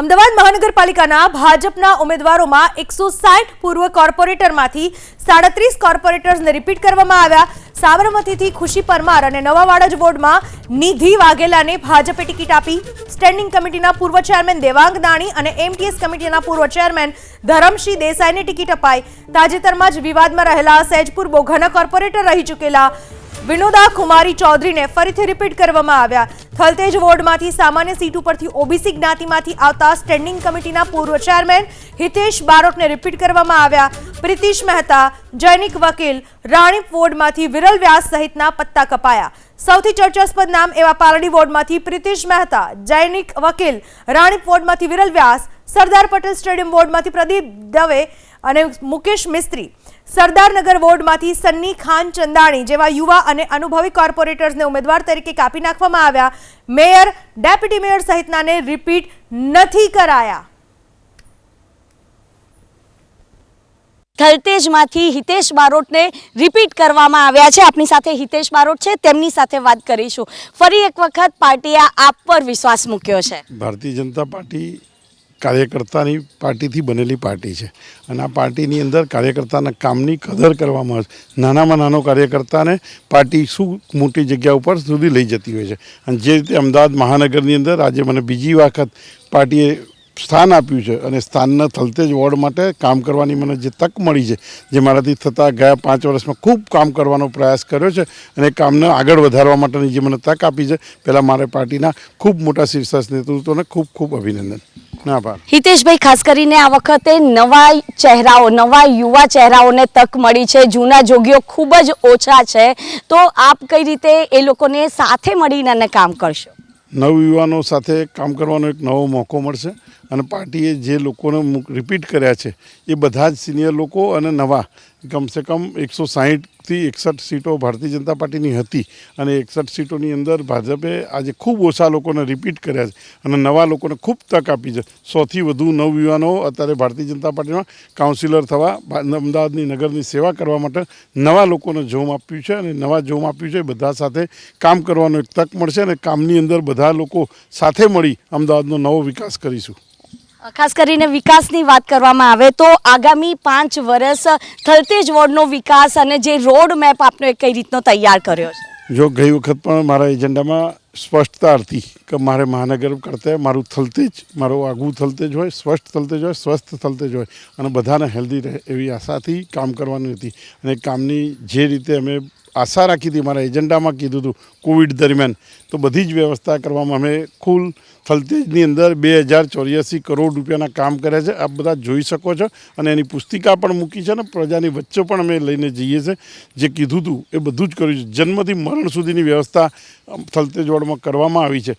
અમદાવાદ મહાનગરપાલિકાના ભાજપના ઉમેદવારોમાં 160 પૂર્વ કોર્પોરેટરમાંથી 37 કોર્પોરેટર્સને રિપીટ કરવામાં આવ્યા। સાબરમતીથી ખુશી પરમાર અને નવા વાડજ વોર્ડમાં નિધિ વાઘેલાને ભાજપે ટિકિટ આપી। સ્ટેન્ડિંગ કમિટીના પૂર્વ ચેરમેન દેવાંગ દાણી અને એમટીએસ કમિટીના પૂર્વ ચેરમેન ધરમસિંહ દેસાઈને ટિકિટ અપાઈ। તાજેતરમાં જ વિવાદમાં રહેલા સૈજપુર બોઘાના કોર્પોરેટર રહી ચૂકેલા વિનોદા કુમારી ચૌધરીને ફરીથી રિપીટ કરવામાં આવ્યા। થલતેજ વોર્ડમાંથી સામાન્ય સીટ ઉપરથી ઓબીસી જ્ઞાતિમાંથી આવતા સ્ટેન્ડિંગ કમિટીના પૂર્વ ચેરમેન હિતેશ બારોટને રિપીટ કરવામાં આવ્યા। પ્રિતિશ મહેતા, જૈનિક વકીલ, રાણીપ વોર્ડમાંથી વિરલ વ્યાસ સહિતના પત્તા કપાયા। સૌથી ચર્ચાસ્પદ નામ એવા પાલડી વોર્ડમાંથી પ્રિતિશ મહેતા, જૈનિક વકીલ, રાણીપ વોર્ડમાંથી વિરલ વ્યાસ, સરદાર પટેલ સ્ટેડિયમ વોર્ડમાંથી પ્રદીપ દવે અને મુકેશ મિસ્ત્રી, સરદારનગર વોર્ડમાંથી સન્ની ખાન ચંદાણી જેવા યુવા અને અનુભવી કોર્પોરેટર્સને ઉમેદવાર તરીકે કાપી નાખવામાં આવ્યા। મેયર, ડેપ્યુટી મેયર સહિતનાને રિપીટ નથી કરાયા। થલતેજમાંથી હિતેશ બારોટને રિપીટ કરવામાં આવ્યા છે। આપણી સાથે હિતેશ બારોટ છે, તેમની સાથે વાત કરીશું। ફરી એક વખત પાર્ટીએ આપ પર વિશ્વાસ મૂક્યો છે। ભારતીય જનતા પાર્ટી કાર્યકર્તાની પાર્ટીથી બનેલી પાર્ટી છે અને આ પાર્ટીની અંદર કાર્યકર્તાના કામની કદર કરવામાં આવે છે। નાનામાં નાનો કાર્યકર્તાને પાર્ટી શું મોટી જગ્યા ઉપર સુધી લઈ જતી હોય છે અને જે રીતે અમદાવાદ મહાનગરની અંદર આજે મને બીજી વખત પાર્ટીએ સ્થાન આપ્યું છે અને સ્થાનના થલતેજ વોર્ડ માટે કામ કરવાની મને જે તક મળી છે, જે મારાથી થતાં ગયા 5 વર્ષમાં ખૂબ કામ કરવાનો પ્રયાસ કર્યો છે અને કામને આગળ વધારવા માટેની જે મને તક આપી છે, પહેલાં મારે પાર્ટીના ખૂબ મોટા શીર્ષસ્થ નેતૃત્વને ખૂબ ખૂબ અભિનંદન। હિતેશભાઈ, ખાસ કરીને આ વખતે નવા ચહેરાઓ, નવા યુવા ચહેરાઓને તક મળી છે, જૂના જોગીઓ ખૂબ જ ઓછા છે, તો આપ કઈ રીતે એ લોકોને સાથે મળીને કામ કરશો? નવયુવાનો સાથે કામ કરવાનો એક નવો મોકો મળશે અને પાર્ટીએ જે લોકોને રિપીટ કર્યા છે એ બધા જ સિનિયર લોકો અને નવા કમસે કમ 160થી 61 સીટો ભારતીય જનતા પાર્ટીની હતી અને 61 સીટોની અંદર ભાજપે આજે ખૂબ ઓછા લોકોને રિપીટ કર્યા છે અને નવા લોકોને ખૂબ તક આપી છે। 100થી વધુ નવયુવાનો અત્યારે ભારતીય જનતા પાર્ટીમાં કાઉન્સિલર થવા, અમદાવાદની નગરની સેવા કરવા માટે નવા લોકોને જોમ આપ્યું છે અને નવા જોમ આપ્યું છે। બધા સાથે કામ કરવાનો એક તક મળશે અને કામની અંદર બધા લોકો સાથે મળી અમદાવાદનો નવો વિકાસ કરીશું। ખાસ કરીને વિકાસની વાત કરવામાં આવે તો આગામી 5 વર્ષ થલતેજ વોર્ડનો વિકાસ અને જે રોડ મેપ આપનો એ કઈ રીતનો તૈયાર કર્યો છે? જો ગઈ વખત પણ મારા એજન્ડામાં સ્પષ્ટતા હતી કે મારે મહાનગર કરતાં મારું થલતેજ, મારું આગવું થલતેજ હોય, સ્વસ્થ થલતેજ હોય, સ્વસ્થ થલતેજ હોય અને બધાને હેલ્ધી રહે એવી આશાથી કામ કરવાની હતી અને કામની જે રીતે અમે આશા રાખી હતી, મારા એજન્ડામાં કીધું હતું કોવિડ દરમિયાન, તો બધી જ વ્યવસ્થા કરવામાં અમે કુલ થલતેજની અંદર 2084 કરોડ રૂપિયાના કામ કર્યા છે। આપ બધા જોઈ શકો છો અને એની પુસ્તિકા પણ મૂકી છે અને પ્રજાની વચ્ચે પણ અમે લઈને જઈએ છીએ। જે કીધું હતું એ બધું જ કર્યું છે। જન્મથી મરણ સુધીની વ્યવસ્થા થલતેજ વોર્ડમાં કરવામાં આવી છે।